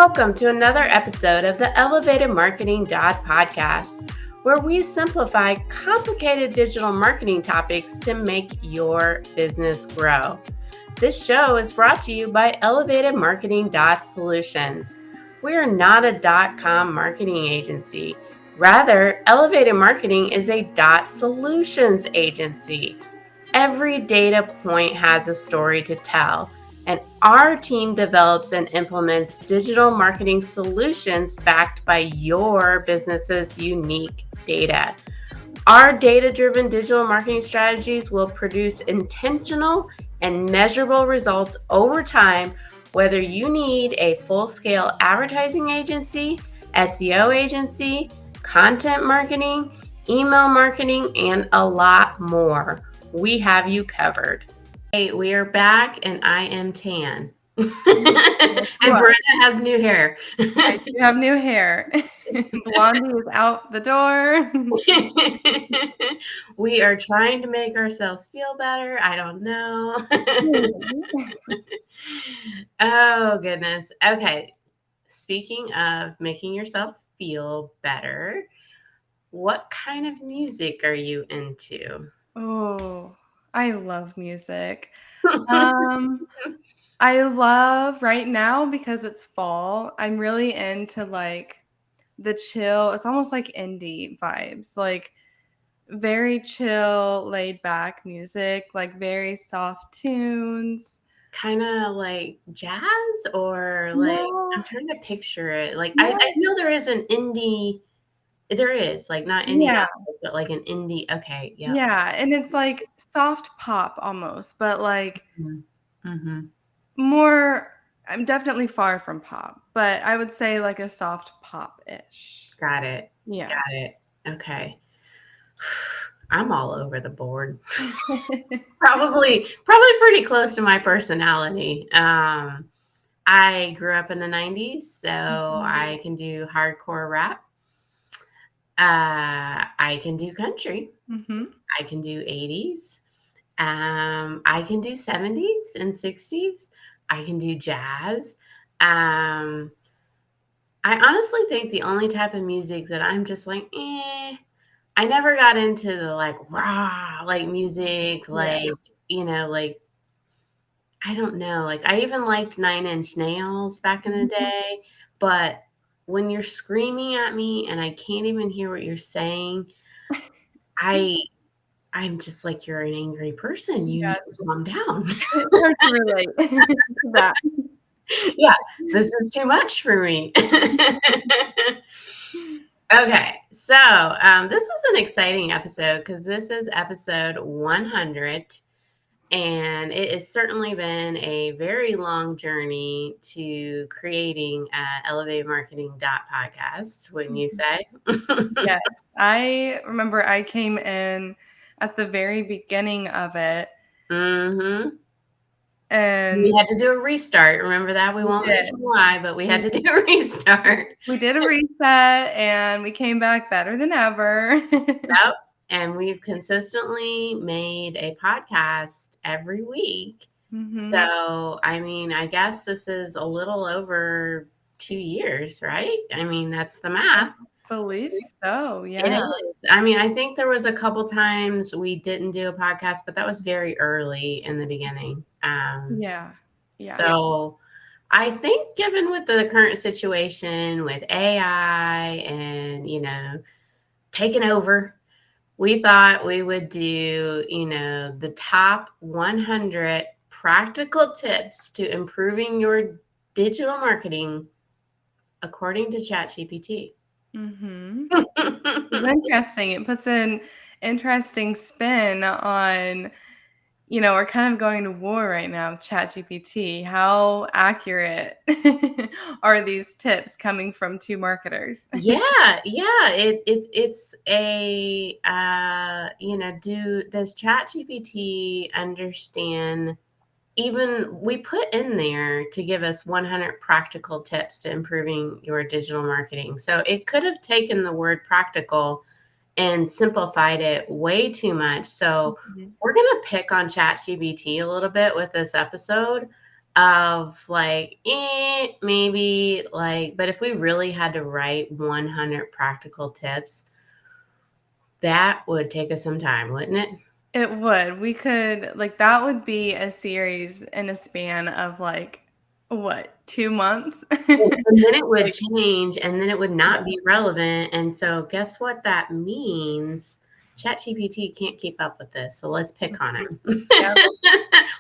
Welcome to another episode of the Elevated Marketing podcast, where we simplify complicated digital marketing topics to make your business grow. This show is brought to you by Elevated Marketing Solutions. We are not a .com marketing agency. Rather, Elevated Marketing is a .solutions agency. Every data point has a story to tell, and our team develops and implements digital marketing solutions backed by your business's unique data. Our data-driven digital marketing strategies will produce intentional and measurable results over time, whether you need a full-scale advertising agency, SEO agency, content marketing, email marketing, and a lot more. We have you covered. Hey, we are back, and I am tan. And Brenna has new hair. I do have new hair. Blondie is out the door. We are trying to make ourselves feel better. I don't know. Oh, goodness. Okay. Speaking of making yourself feel better, what kind of music are you into? Oh, I love music. I love right now because it's fall. I'm really into like the chill. It's almost like indie vibes, like very chill, laid back music, like very soft tunes. Kind of like jazz or like, No, I'm trying to picture it. Like, I no, know there is an indie, there is like not indie yeah, gospel, but like an indie. Okay. Yeah. yeah, and it's like soft pop almost, but like Mm-hmm. more. I'm definitely far from pop, but I would say like a soft pop-ish. Got it. Yeah. Got it. Okay. I'm all over the board. Probably pretty close to my personality. I grew up in the 90s, so I can do hardcore rap. I can do country. Mm-hmm. I can do 80s. I can do 70s and 60s. I can do jazz. Um, I honestly think the only type of music that I'm just like, I never got into the like raw like music, Yeah. like, like I don't know. Like I even liked Nine Inch Nails back in the day, but when you're screaming at me and I can't even hear what you're saying, I I'm just like, you're an angry person. You Yeah, need to calm down. it's hard to relate to that. Yeah, this is too much for me. Okay, so this is an exciting episode because this is episode 100, and it has certainly been a very long journey to creating Elevate Marketing podcast, wouldn't you say? Yes, I remember I came in at the very beginning of it, Mm-hmm. We and had to do a restart. Remember that? We won't mention why, but we had to do a restart. we did a reset, and we came back better than ever. Yep. And we've consistently made a podcast every week. Mhm. So, I mean, I guess this is a little over 2 years, right? I mean, that's the math. Believe so, It yeah. is. I mean, I think there was a couple times we didn't do a podcast, but that was very early in the beginning. Yeah. Yeah. So I think given with the current situation with AI and, taking over, we thought we would do, the top 100 practical tips to improving your digital marketing according to ChatGPT. Mhm. It's interesting. It puts an interesting spin on, we're kind of going to war right now with ChatGPT. How accurate are these tips coming from two marketers? Yeah, it's a does ChatGPT understand? Even we put in there to give us 100 practical tips to improving your digital marketing. So it could have taken the word practical and simplified it way too much. So Mhm. we're going to pick on ChatGPT a little bit with this episode. of like, maybe like, but if we really had to write 100 practical tips, that would take us some time, wouldn't it? It would. We could like, that would be a series in a span of, like, what, 2 months? And then it would Like, change, and then it would not yeah. be relevant, and so guess what that means? ChatGPT can't keep up with this, so let's pick on Mhm. him. Yep.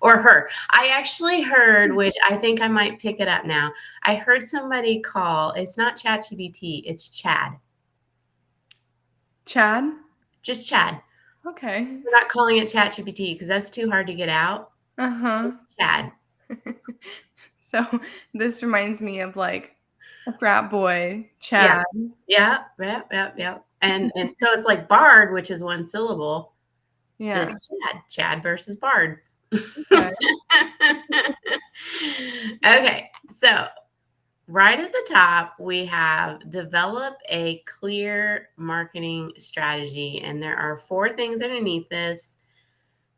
Or her. I actually heard, which I think I might pick it up now, I heard somebody call it's not ChatGPT, it's Chad. Chad? Just Chad. Okay. We're not calling it ChatGPT because that's too hard to get out. Uh-huh. Chad. So, this reminds me of, like, a frat boy, Yeah. Chad. Yeah. Yep. Yep. Yep. And so it's like Bard, which is one syllable, Yeah. is Chad. Chad versus Bard. Okay. Okay. So right at the top, we have develop a clear marketing strategy. And there are 4 things underneath this.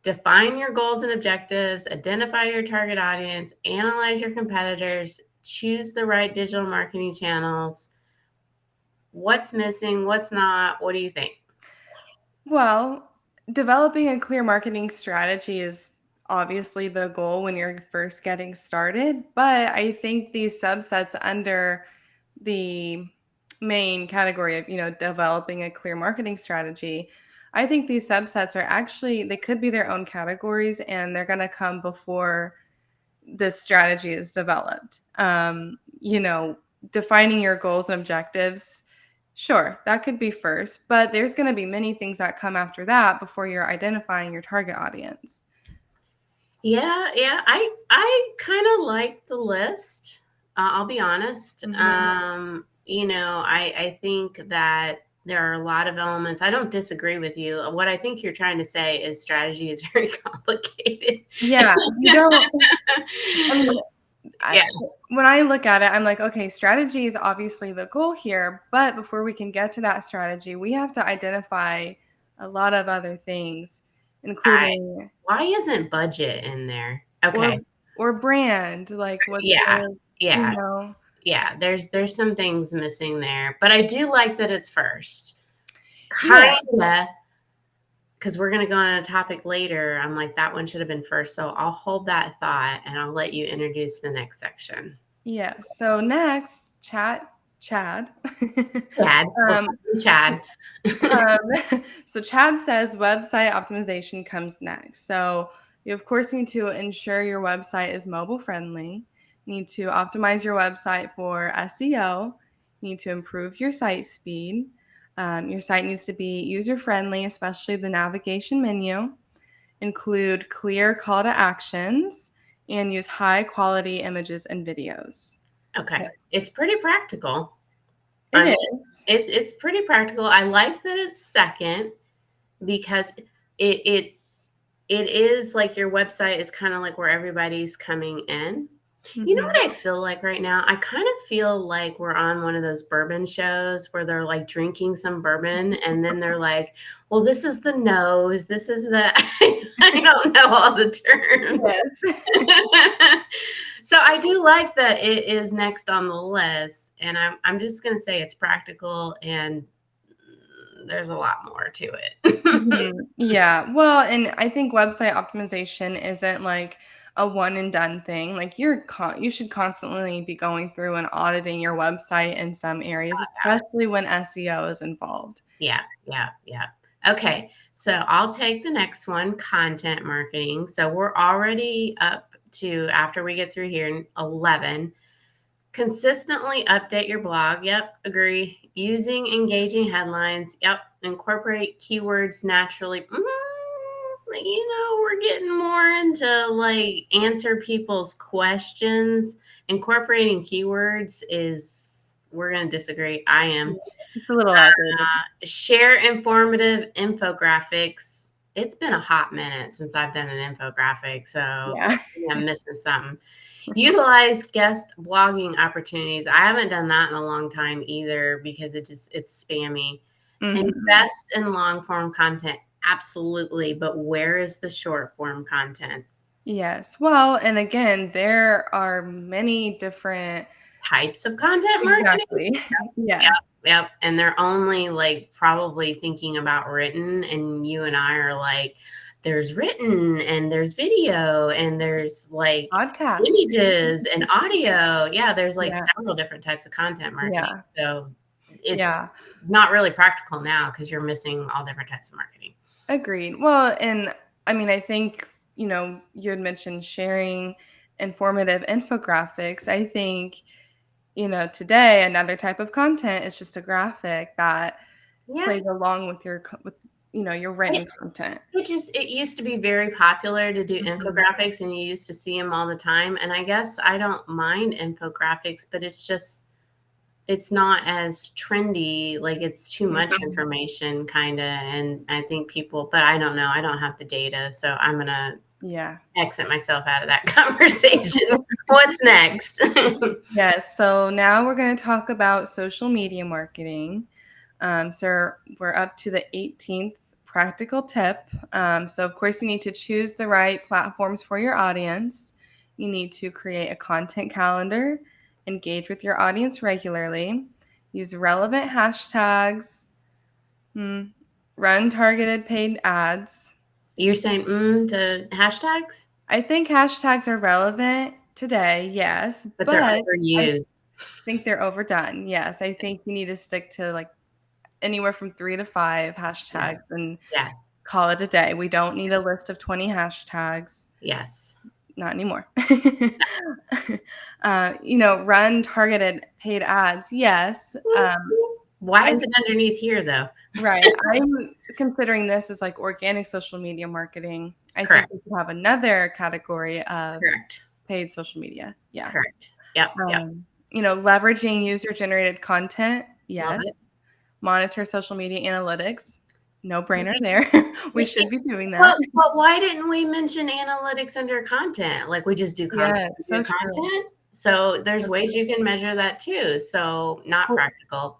Define your goals and objectives, identify your target audience, analyze your competitors, choose the right digital marketing channels. What's missing? What's not? What do you think? Well, developing a clear marketing strategy is obviously the goal when you're first getting started, but I think these subsets under the main category of, developing a clear marketing strategy, I think these subsets are actually they could be their own categories and they're going to come before this strategy is developed. Defining your goals and objectives, sure, that could be first, but there's going to be many things that come after that before you're identifying your target audience. Yeah, yeah. I kind of like the list. I'll be honest. Mhm. I think that there are a lot of elements. I don't disagree with you. What I think you're trying to say is strategy is very complicated. Yeah, you don't. I mean, I, Yeah, when I look at it, I'm like, okay, strategy is obviously the goal here, but before we can get to that strategy, we have to identify a lot of other things, I including why isn't budget in there? or Okay. or brand, like what Yeah. the, you Yeah. know, Yeah. There's some things missing there, but I do like that it's first. yeah, Kinda, because we're gonna go on a topic later. I'm like, that one should have been first. So I'll hold that thought and I'll let you introduce the next section. yeah. So next, Chad. Chad. We'll um, call him Chad. so Chad says website optimization comes next. So you of course need to ensure your website is mobile friendly. You need to optimize your website for SEO. You need to improve your site speed. Your site needs to be user friendly, especially the navigation menu. Include clear call to actions and use high quality images and videos. Okay. It's pretty practical. It I mean, is. it's pretty practical. I like that it's second because it it it is like your website is kind of like where everybody's coming in. You know Mhm. what I feel like right now? I kind of feel like we're on one of those bourbon shows where they're like drinking some bourbon and then they're like, well, this is the nose, this is the, I don't know all the terms. Yes. So I do like that it is next on the list. And I'm just going to say it's practical and there's a lot more to it. Mhm. Yeah. Well, and I think website optimization isn't like a one and done thing. Like you should constantly be going through and auditing your website in some areas, especially when SEO is involved. Yeah, yeah, yeah. Okay, so I'll take the next one, content marketing. So we're already up to, after we get through here, 11. Consistently update your blog. Yep, agree. Using engaging headlines. Yep, incorporate keywords naturally. We're getting more into like answer people's questions. Incorporating keywords is, we're going to disagree. I Yeah. am. It's a little outdated. Share informative infographics. It's been a hot minute since I've done an infographic, so Yeah. I'm missing something. Utilize guest blogging opportunities. I haven't done that in a long time either because it's spammy. Mhm. Invest in long form content. Absolutely. But where is the short form content? Yes. Well, and again, there are many different types of content marketing. exactly. Yep, Yes. yep. And they're only like probably thinking about written, and you and I are like, there's written and there's video and there's like Podcast. images and audio. Yeah, there's like Yeah. several different types of content marketing. Yeah. So it's Yeah. not really practical now because you're missing all different types of marketing. Agreed. Well, and I mean, I think, you had mentioned sharing informative infographics. I think, today another type of content is just a graphic that Yeah. plays along with your written It, content. it used to be very popular to do Mhm. infographics, and you used to see them all the time. And I guess I don't mind infographics, but it's not as trendy. Like it's too much Mhm. information kind of. And I think people, but I don't know. I don't have the data. So I'm going to Yeah. exit myself out of that conversation. What's next? Yes. So now we're going to talk about social media marketing. So we're up to the 18th practical tip. So, of course, you need to choose the right platforms for your audience. You need to create a content calendar, engage with your audience regularly, use relevant hashtags, hmm, run targeted paid ads. You're saying to hashtags, I think hashtags are relevant today, yes, but they're but I overused. think they're overdone. Yes, I think you need to stick to like anywhere from 3 to 5 hashtags Yes. and Yes. call it a day. We don't need a list of 20 hashtags, Yes. not anymore. Run targeted paid ads, yes. Why I is it underneath here though? Right, I'm considering this as, like, organic social media marketing. I think Correct. we could have another category of Correct. paid social media, yeah. Correct. Yep. Yep. Leveraging user-generated content, Love yes. it. Monitor social media analytics, no brainer there. We We should be doing that. But why didn't we mention analytics under content? Like we just do content Yes, to do so true. content. So there's So ways true. you can measure that too. So not Well, practical.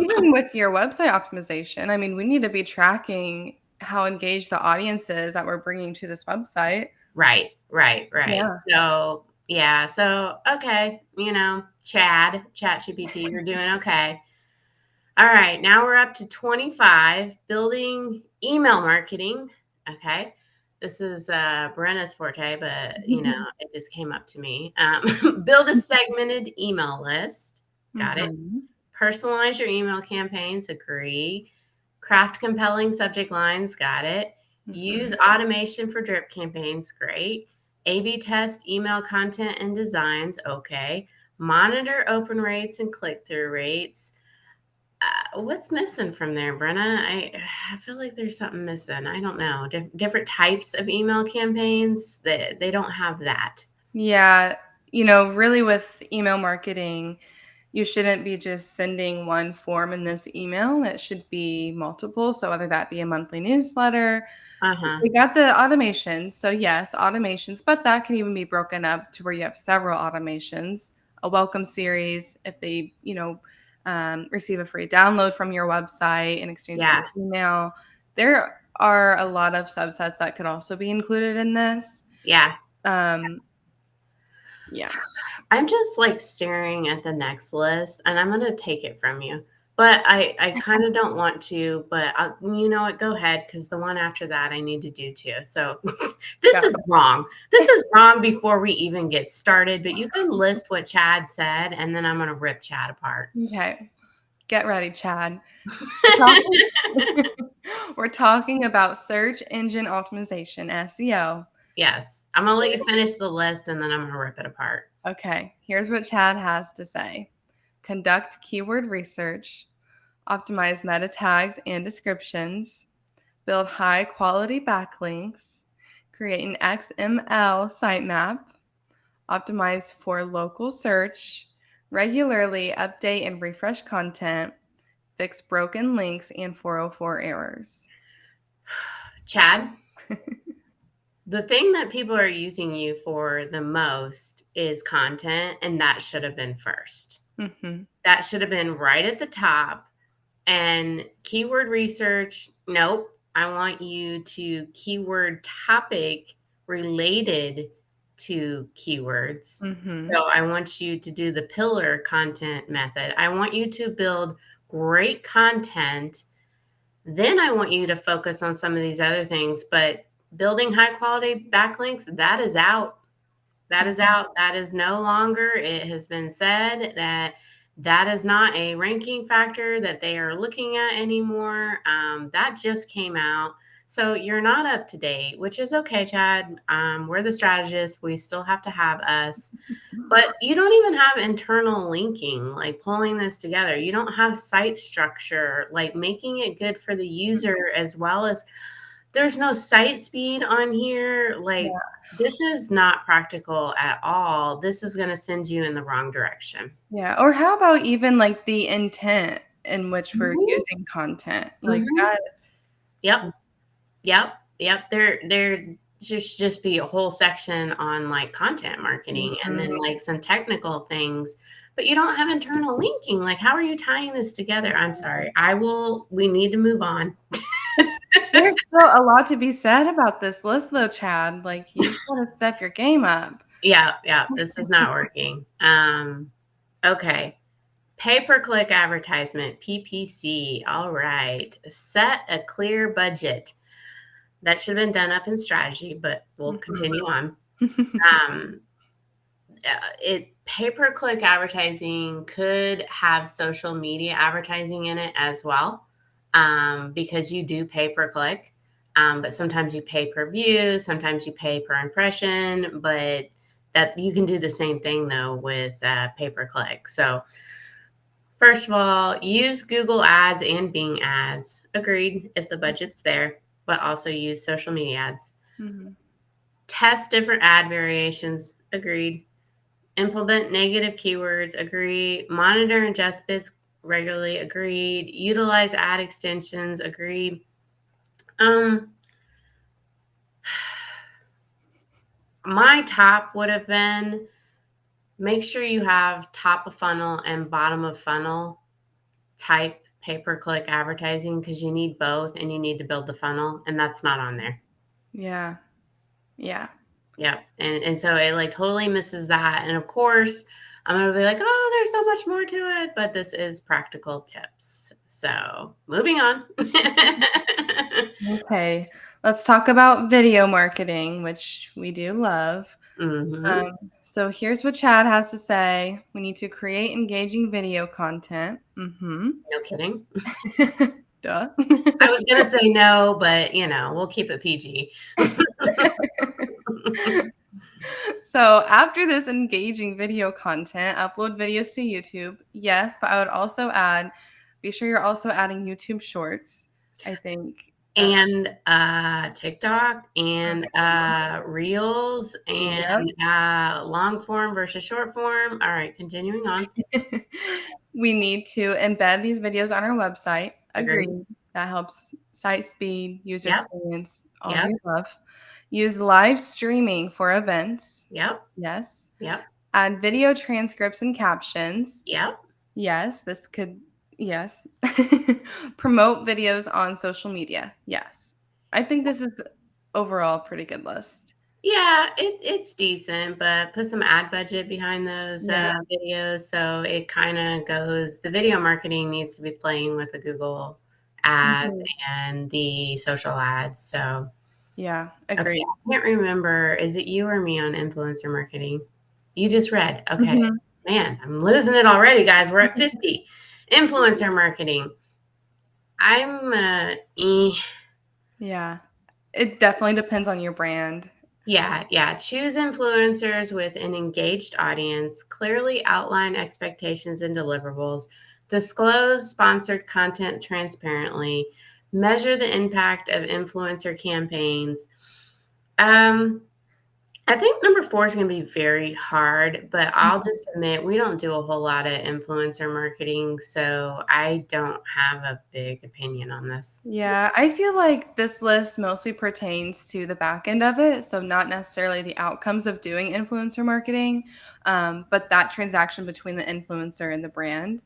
even with your website optimization, I mean, we need to be tracking how engaged the audience is that we're bringing to this website. Right, right, right. Yeah. So yeah, so okay, ChatGPT, you're doing okay. All right, now we're up to 25, building email marketing. Okay. This is Brenna's forte, but it just came up to me. Build a segmented email list. Got it. Mhm. Personalize your email campaigns. Agree. Craft compelling subject lines. Got it. Use Mhm. automation for drip campaigns. Great. A/B test email content and designs. Okay. Monitor open rates and click through rates. What's missing from there, Brenna? I feel like there's something missing. I don't know. Different types of email campaigns that they don't have that. Yeah, really with email marketing, you shouldn't be just sending one form in this email. It should be multiple. So whether that be a monthly newsletter, Uh huh. we got the automations. So yes, automations, but that can even be broken up to where you have several automations, a welcome series if they, receive a free download from your website in exchange for Yeah. your email. There are a lot of subsets that could also be included in this. Yeah. Um, yeah. I'm just like staring at the next list, and I'm gonna take it from you. But I kind of don't want to. But you know what? Go ahead, because the one after that I need to do too. So this Got is wrong. This is wrong before we even get started. But you can list what Chad said, and then I'm gonna rip Chad apart. Okay. Get ready, Chad. We're talking we're talking about search engine optimization, SEO. Yes. I'm gonna let you finish the list, and then I'm gonna rip it apart. Okay, here's what Chad has to say. Conduct keyword research, optimize meta tags and descriptions, build high quality backlinks, create an XML sitemap, optimize for local search, regularly update and refresh content, fix broken links and 404 errors. Chad, the thing that people are using you for the most is content, and that should have been first. Mhm. That should have been right at the top. And keyword research, nope. I want you to keyword topic related to keywords. Mhm. So I want you to do the pillar content method. I want you to build great content. Then I want you to focus on some of these other things. But building high quality backlinks, that is out. That is Mhm. out. That is no longer, it has been said that that is not a ranking factor that they are looking at anymore. That just came out. So you're not up to date, which is okay, Chad. We're the strategists. We still have to have us. But you don't even have internal linking, like pulling this together. You don't have site structure, like making it good for the user as well as there's no site speed on here. Like, Yeah. this is not practical at all. This is going to send you in the wrong direction. Yeah, or how about even, like, the intent in which we're Mhm, using content? Like, mhm. that Yep, yep, yep. There just be a whole section on like content marketing and Mhm. then like some technical things, but you don't have internal linking. Like, how are you tying this together? I'm sorry. We need to move on. There's still a lot to be said about this list though, Chad, like, you've gotta step your game up. Yeah, yeah, this is not working. Okay. Pay per click advertisement, PPC. All right. Set a clear budget. That should have been done up in strategy, but we'll Mhm. continue on. Um, it pay per click advertising could have social media advertising in it as well, because you do pay per click. But sometimes you pay per view, sometimes you pay per impression, but that you can do the same thing though with pay per click. So first of all, use Google Ads and Bing Ads. Agreed, if the budget's there, but also use social media ads. Mhm. Test different ad variations. Agreed. Implement negative keywords. Agreed. Monitor and adjust bids regularly. Agreed. Utilize ad extensions. Agreed. Um, my top would have been make sure you have top of funnel and bottom of funnel type pay per click advertising because you need both and you need to build the funnel, and that's not on there. Yeah. Yeah. Yeah. And so it like totally misses that. And of course, I'm gonna be like, oh, there's so much more to it, but this is practical tips. So moving on. Okay, let's talk about video marketing, which we do love. Hmm. Um, so here's what Chad has to say. We need to create engaging video content. Mhm. No kidding. Duh. I was gonna say no, but we'll keep it PG. So after this engaging video content, upload videos to YouTube. Yes, but I would also add, be sure you're also adding YouTube Shorts. I think that. And TikTok and Reels Yep. and long form versus short form. All right, continuing on. We need to embed these videos on our website. Agreed. Agreed. That helps site speed, user Yep. experience, all Yep. the above. Use live streaming for events. Yep. Yes. Yep. Add video transcripts and captions. Yep. Yes, this could, yes. Promote videos on social media. Yes. I think this is overall a pretty good list. Yeah, it's decent, but put some ad budget behind those Yeah. videos so it kind of goes. The video marketing needs to be playing with the Google ads Mhm. and the social ads. So, Yeah, okay, agreed. I can't remember. Is it you or me on influencer marketing? You just read. Okay, Mhm. man, I'm losing it already, guys. We're at 50. Influencer marketing. I'm Yeah. It definitely depends on your brand. Yeah, yeah. Choose influencers with an engaged audience, clearly outline expectations and deliverables, disclose sponsored content transparently, measure the impact of influencer campaigns. Um, I think number 4 is going to be very hard, but I'll just admit we don't do a whole lot of influencer marketing, so I don't have a big opinion on this. Yeah, I feel like this list mostly pertains to the back end of it, so not necessarily the outcomes of doing influencer marketing, but that transaction between the influencer and the brand.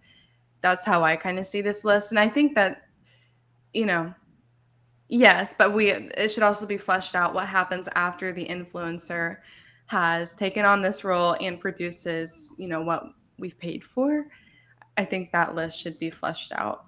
That's how I kind of see this list, and I think that, you know, Yes, but it should also be fleshed out what happens after the influencer has taken on this role and produces, what we've paid for. I think that list should be fleshed out.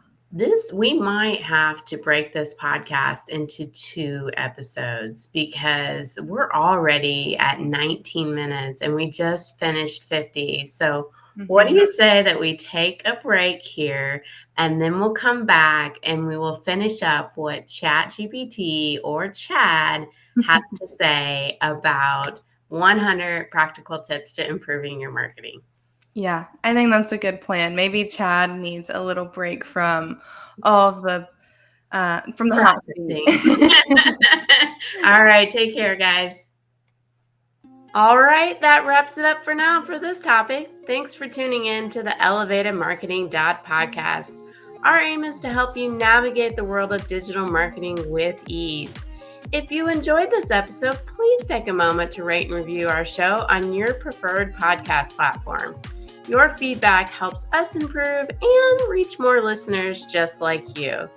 We might have to break this podcast into 2 episodes because we're already at 19 minutes and we just finished 50. So, what do Mhm. you say that we take a break here and then we'll come back and we will finish up what ChatGPT or Chad has to say about 100 practical tips to improving your marketing? Yeah, I think that's a good plan. Maybe Chad needs a little break from all of from the hot seat. Processing. All right, take care, guys. All right, that wraps it up for now for this topic. Thanks for tuning in to the Elevated Marketing podcast. Our aim is to help you navigate the world of digital marketing with ease. If you enjoyed this episode, please take a moment to rate and review our show on your preferred podcast platform. Your feedback helps us improve and reach more listeners just like you.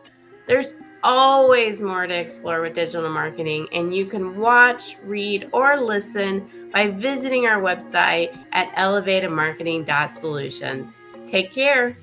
There's always more to explore with digital marketing, and you can watch, read, or listen by visiting our website at elevatedmarketing.solutions. Take care.